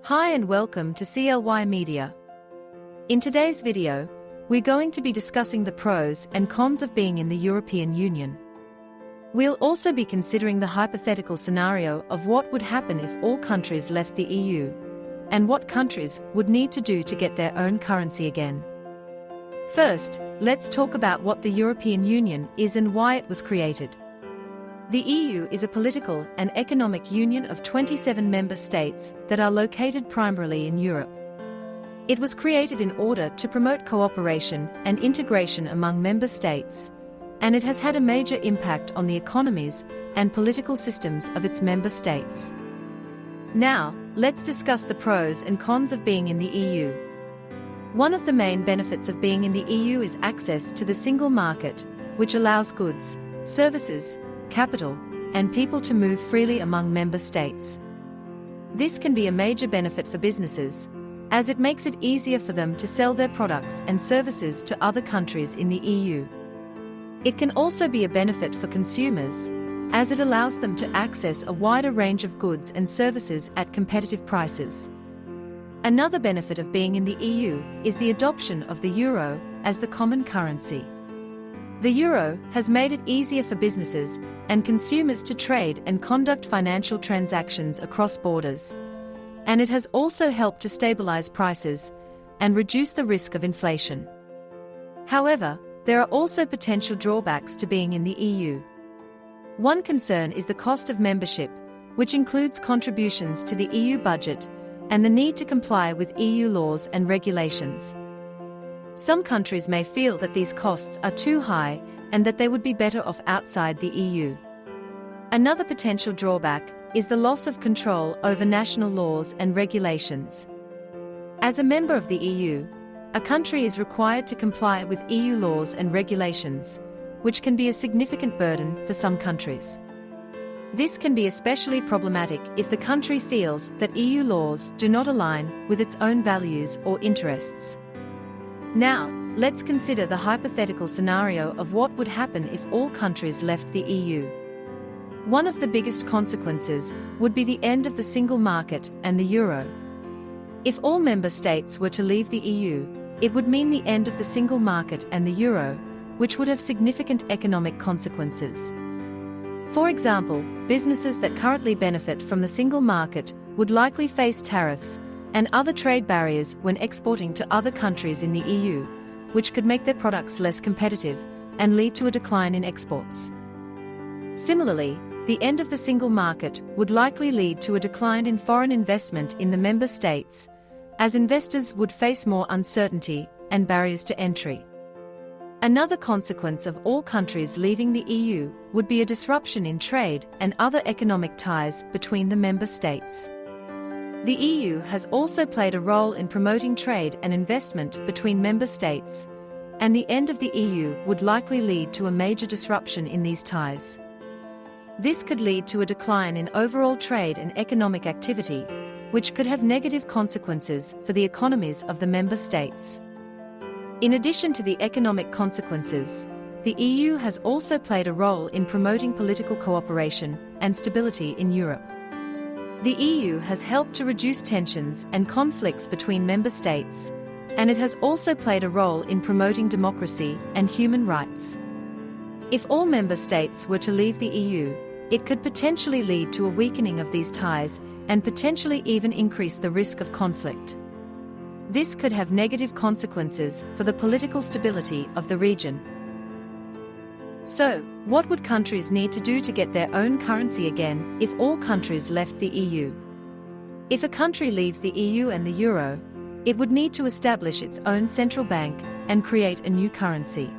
Hi and welcome to C.L.Y Media. In today's video, we're going to be discussing the pros and cons of being in the European Union. We'll also be considering the hypothetical scenario of what would happen if all countries left the EU, and what countries would need to do to get their own currency again. First, let's talk about what the European Union is and why it was created. The EU is a political and economic union of 27 member states that are located primarily in Europe. It was created in order to promote cooperation and integration among member states, and it has had a major impact on the economies and political systems of its member states. Now, let's discuss the pros and cons of being in the EU. One of the main benefits of being in the EU is access to the single market, which allows goods, services, capital, and people to move freely among member states. This can be a major benefit for businesses, as it makes it easier for them to sell their products and services to other countries in the EU. It can also be a benefit for consumers, as it allows them to access a wider range of goods and services at competitive prices. Another benefit of being in the EU is the adoption of the euro as the common currency. The euro has made it easier for businesses and consumers to trade and conduct financial transactions across borders, and it has also helped to stabilize prices and reduce the risk of inflation. However, there are also potential drawbacks to being in the EU. One concern is the cost of membership, which includes contributions to the EU budget and the need to comply with EU laws and regulations. Some countries may feel that these costs are too high and that they would be better off outside the EU. Another potential drawback is the loss of control over national laws and regulations. As a member of the EU, a country is required to comply with EU laws and regulations, which can be a significant burden for some countries. This can be especially problematic if the country feels that EU laws do not align with its own values or interests. Now, let's consider the hypothetical scenario of what would happen if all countries left the EU. One of the biggest consequences would be the end of the single market and the euro. If all member states were to leave the EU, it would mean the end of the single market and the euro, which would have significant economic consequences. For example, businesses that currently benefit from the single market would likely face tariffs and other trade barriers when exporting to other countries in the EU, which could make their products less competitive and lead to a decline in exports. Similarly, the end of the single market would likely lead to a decline in foreign investment in the member states, as investors would face more uncertainty and barriers to entry. Another consequence of all countries leaving the EU would be a disruption in trade and other economic ties between the member states. The EU has also played a role in promoting trade and investment between member states, and the end of the EU would likely lead to a major disruption in these ties. This could lead to a decline in overall trade and economic activity, which could have negative consequences for the economies of the member states. In addition to the economic consequences, the EU has also played a role in promoting political cooperation and stability in Europe. The EU has helped to reduce tensions and conflicts between member states, and it has also played a role in promoting democracy and human rights. If all member states were to leave the EU, it could potentially lead to a weakening of these ties and potentially even increase the risk of conflict. This could have negative consequences for the political stability of the region. So, what would countries need to do to get their own currency again if all countries left the EU? If a country leaves the EU and the euro, it would need to establish its own central bank and create a new currency.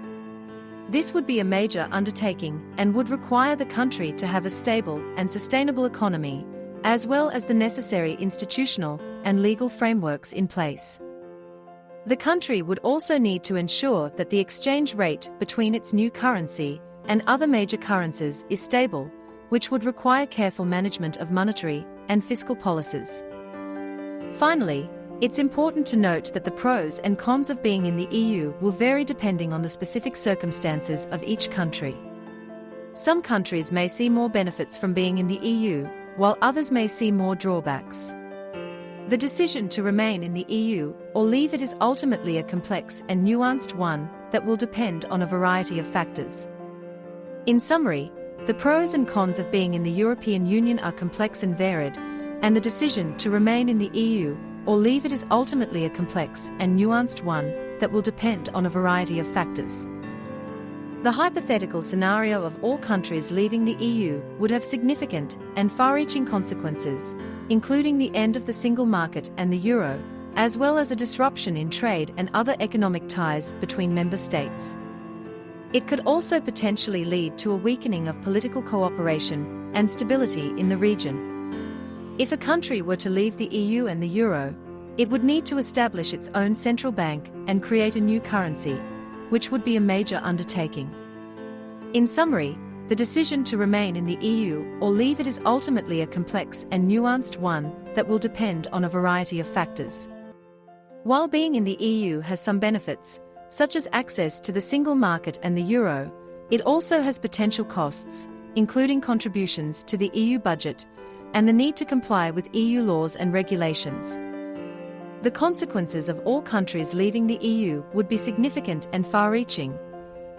This would be a major undertaking and would require the country to have a stable and sustainable economy, as well as the necessary institutional and legal frameworks in place. The country would also need to ensure that the exchange rate between its new currency and other major currencies is stable, which would require careful management of monetary and fiscal policies. Finally, it's important to note that the pros and cons of being in the EU will vary depending on the specific circumstances of each country. Some countries may see more benefits from being in the EU, while others may see more drawbacks. The decision to remain in the EU or leave it is ultimately a complex and nuanced one that will depend on a variety of factors. In summary, the pros and cons of being in the European Union are complex and varied, and the decision to remain in the EU or leave it is ultimately a complex and nuanced one that will depend on a variety of factors. The hypothetical scenario of all countries leaving the EU would have significant and far-reaching consequences, including the end of the single market and the euro, as well as a disruption in trade and other economic ties between member states. It could also potentially lead to a weakening of political cooperation and stability in the region. If a country were to leave the EU and the euro, it would need to establish its own central bank and create a new currency, which would be a major undertaking. In summary, the decision to remain in the EU or leave it is ultimately a complex and nuanced one that will depend on a variety of factors. While being in the EU has some benefits, such as access to the single market and the euro, it also has potential costs, including contributions to the EU budget and the need to comply with EU laws and regulations. The consequences of all countries leaving the EU would be significant and far-reaching,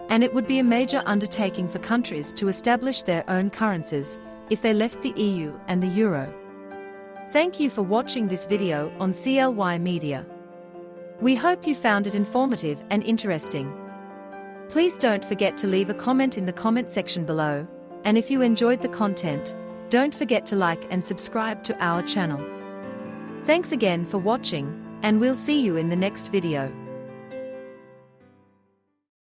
and it would be a major undertaking for countries to establish their own currencies if they left the EU and the euro. Thank you for watching this video on C.L.Y Media. We hope you found it informative and interesting. Please don't forget to leave a comment in the comment section below, and if you enjoyed the content, don't forget to like and subscribe to our channel. Thanks again for watching, and we'll see you in the next video.